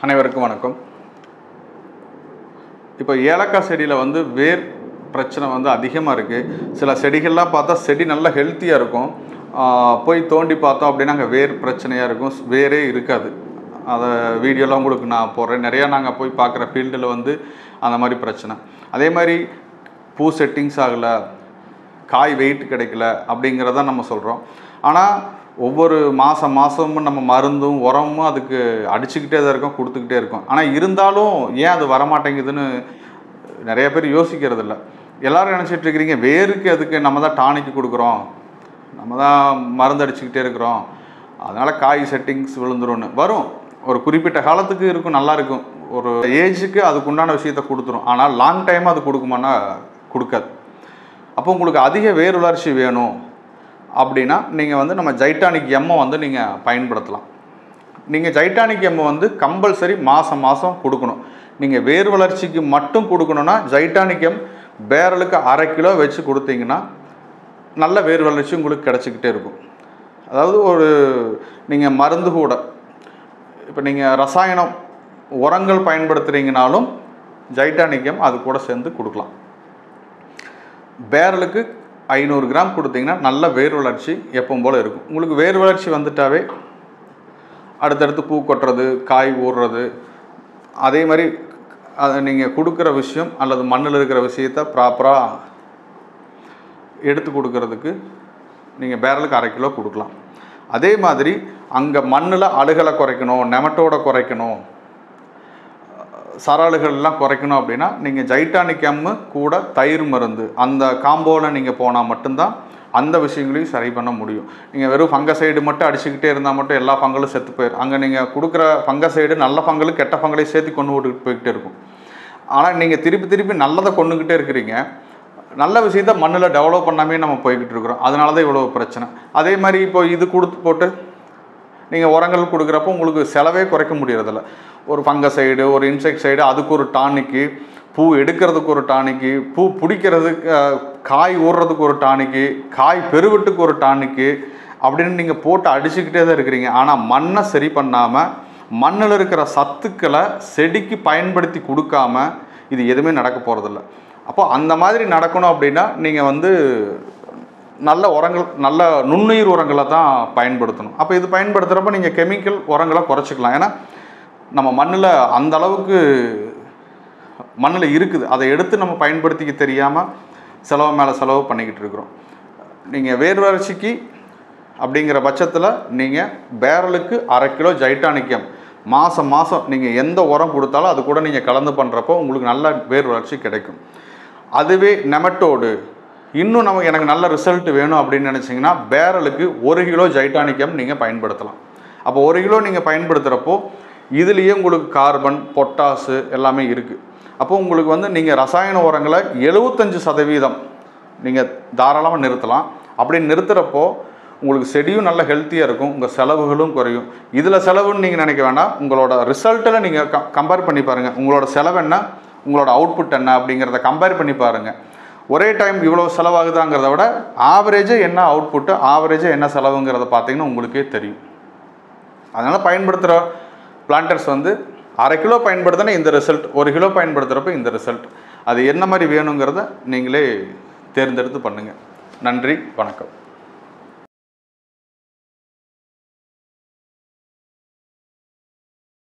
அனைவருக்கும் வணக்கம். இப்போ ஏலக்காய் செடியில் வந்து வேர் பிரச்சனை வந்து அதிகமாக இருக்குது. சில செடிகள்லாம் பார்த்தா செடி நல்லா ஹெல்த்தியாக இருக்கும். போய் தோண்டி பார்த்தோம் அப்படின்னா அங்கே வேர் பிரச்சனையாக இருக்கும், வேரே இருக்காது. அதை வீடியோலாம் உங்களுக்கு நான் போடுறேன். நிறையா நாங்கள் போய் பார்க்குற ஃபீல்டில் வந்து அந்த மாதிரி பிரச்சனை. அதே மாதிரி பூ செட்டிங்ஸ் ஆகலை, காய் வெயிட் கிடைக்கல அப்படிங்கிறத நம்ம சொல்கிறோம். ஆனால் ஒவ்வொரு மாதமும் நம்ம மருந்தும் உரமும் அதுக்கு அடிச்சுக்கிட்டே தான் இருக்கோம், கொடுத்துக்கிட்டே இருக்கோம். ஆனால் இருந்தாலும் ஏன் அது வரமாட்டேங்குதுன்னு நிறைய பேர் யோசிக்கிறது இல்லை. எல்லோரும் நினச்சிட்டு இருக்கிறீங்க வேருக்கு அதுக்கு நம்ம தான் டானிக்கு கொடுக்குறோம், நம்ம தான் மருந்து அடிச்சுக்கிட்டே இருக்கிறோம், அதனால் காய் செட்டிங்ஸ் விழுந்துரும்னு. வரும், ஒரு குறிப்பிட்ட காலத்துக்கு இருக்கும், நல்லா இருக்கும், ஒரு ஏஜுக்கு அதுக்கு உண்டான விஷயத்தை கொடுத்துரும். ஆனால் லாங் டைமாக அது கொடுக்குமானா கொடுக்காது. அப்போ உங்களுக்கு அதிக வேர் வளர்ச்சி வேணும் அப்படின்னா நீங்கள் வந்து நம்ம ஜைட்டானிக் எம்மை வந்து நீங்கள் பயன்படுத்தலாம். நீங்கள் ஜைட்டானிக் எம்மை வந்து கம்பல்சரி மாதம் கொடுக்கணும். நீங்கள் வேர் வளர்ச்சிக்கு மட்டும் கொடுக்கணுன்னா ஜைட்டானிக் எம் பேரலுக்கு 1/2 கிலோ வச்சு கொடுத்தீங்கன்னா நல்ல வேர் வளர்ச்சி உங்களுக்கு கிடச்சிக்கிட்டே இருக்கும். அதாவது ஒரு நீங்கள் மருந்து கூட, இப்போ நீங்கள் ரசாயனம் உரங்கள் பயன்படுத்துகிறீங்கனாலும் ஜைட்டானிக் எம் அது கூட சேர்ந்து கொடுக்கலாம். பேரலுக்கு 500 கிராம் கொடுத்தீங்கன்னா நல்ல வேர் வளர்ச்சி எப்பவும் போல் இருக்கும். உங்களுக்கு வேர் வளர்ச்சி வந்துட்டாவே அடுத்தடுத்து பூ கொட்டுறது, காய் ஊறுறது, அதே மாதிரி அதை நீங்கள் கொடுக்குற விஷயம் அல்லது மண்ணில் இருக்கிற விஷயத்தை ப்ராப்பராக எடுத்து கொடுக்கறதுக்கு நீங்கள் பேரலுக்கு 1/2 கிலோ கொடுக்கலாம். அதே மாதிரி அங்கே மண்ணில் அழுகலை குறைக்கணும், நெமட்டோட குறைக்கணும், சராளுகள்லாம் குறைக்கணும் அப்படின்னா நீங்கள் ஜைட்டானிக் எம்மு கூட தயிர் மருந்து அந்த காம்போவில் நீங்கள் போனால் மட்டும்தான் அந்த விஷயங்களையும் சரி பண்ண முடியும். நீங்கள் வெறும் ஃபங்கசைடு மட்டும் அடிச்சுக்கிட்டே இருந்தால் மட்டும் எல்லா ஃபங்கலும் செத்து போயிடும். அங்கே நீங்கள் கொடுக்குற ஃபங்கசைடு நல்ல ஃபங்கலும் கெட்ட ஃபங்களையும் சேர்த்து கொண்டு விட்டுக்கிட்டு போய்கிட்டே இருக்கும். ஆனால் நீங்கள் திருப்பி நல்லதை கொண்டுக்கிட்டே இருக்கிறீங்க, நல்ல விஷயத்த மண்ணில் டெவலப் பண்ணாமே நம்ம போய்கிட்டு இருக்கிறோம். அதனால தான் இவ்வளோ பிரச்சனை. அதே மாதிரி இப்போ இது கொடுத்து போட்டு நீங்கள் உரங்கள் கொடுக்குறப்போ உங்களுக்கு செலவே குறைக்க முடியறதில்ல. ஒரு ஃபங்கசைடு, ஒரு இன்செக்ட்சைடு, அதுக்கு ஒரு டானிக்கு, பூ எடுக்கிறதுக்கு ஒரு டானிக்கு, பூ பிடிக்கிறதுக்கு, காய் ஊறுறதுக்கு ஒரு டானிக்கு, காய் பெருவெட்டுக்கு ஒரு டானிக்கு அப்படின்னு நீங்கள் போட்டு அடிச்சுக்கிட்டே தான் இருக்கிறீங்க. ஆனால் மண்ணை சரி பண்ணாமல் மண்ணில் இருக்கிற சத்துக்களை செடிக்கு பயன்படுத்தி கொடுக்காம இது எதுவுமே நடக்க போகிறதில்ல. அப்போ அந்த மாதிரி நடக்கணும் அப்படின்னா நீங்கள் வந்து நல்ல உரங்கள், நல்ல நுண்ணுயிர் உரங்களை தான் பயன்படுத்தணும். அப்போ இது பயன்படுத்துகிறப்ப நீங்கள் கெமிக்கல் உரங்களை குறைச்சிக்கலாம். ஏன்னா நம்ம மண்ணில் அந்த அளவுக்கு மண்ணில் இருக்குது, அதை எடுத்து நம்ம பயன்படுத்திக்க தெரியாமல் செலவு மேலே செலவு பண்ணிக்கிட்டு இருக்கிறோம். நீங்கள் வேர் வளர்ச்சிக்கு அப்படிங்கிற பட்சத்தில் நீங்கள் பேரலுக்கு 1/2 கிலோ ஜைட்டானிக் எம் மாதம் நீங்கள் எந்த உரம் கொடுத்தாலும் அது கூட நீங்கள் கலந்து பண்ணுறப்போ உங்களுக்கு நல்ல வேர் வளர்ச்சி கிடைக்கும். அதுவே நெமட்டோடு இன்னும் எனக்கு நல்ல ரிசல்ட் வேணும் அப்படின்னு நினச்சிங்கன்னா பேரலுக்கு 1 கிலோ ஜைட்டானிக் எம் நீங்கள் பயன்படுத்தலாம். அப்போ 1 கிலோ நீங்கள் பயன்படுத்துகிறப்போ இதுலேயே உங்களுக்கு கார்பன், பொட்டாசு எல்லாமே இருக்குது. அப்போ உங்களுக்கு வந்து நீங்கள் ரசாயன உரங்களை 75% நீங்கள் தாராளமாக நிறுத்தலாம். அப்படி நிறுத்துகிறப்போ உங்களுக்கு செடியும் நல்ல ஹெல்த்தியாக இருக்கும், உங்கள் செலவுகளும் குறையும். இதில் செலவுன்னு நீங்கள் நினைக்க வேண்டாம், உங்களோட ரிசல்ட்டில் நீங்கள் கம்பேர் பண்ணி பாருங்கள். உங்களோட செலவு என்ன, உங்களோட அவுட்புட் என்ன அப்படிங்கிறத கம்பேர் பண்ணி பாருங்கள். ஒரே டைம் இவ்வளோ செலவாகுதாங்கிறத விட ஆவரேஜாக என்ன அவுட்புட்டு, ஆவரேஜாக என்ன செலவுங்கிறத பார்த்தீங்கன்னா உங்களுக்கே தெரியும். அதனால் பயன்படுத்துகிற பிளான்டர்ஸ் வந்து 1/2 கிலோ பயன்படுத்தினா இந்த ரிசல்ட், 1 கிலோ பயன்படுத்துகிறப்ப இந்த ரிசல்ட், அது என்ன மாதிரி வேணுங்கிறத நீங்களே தேர்ந்தெடுத்து பண்ணுங்கள். நன்றி, வணக்கம்.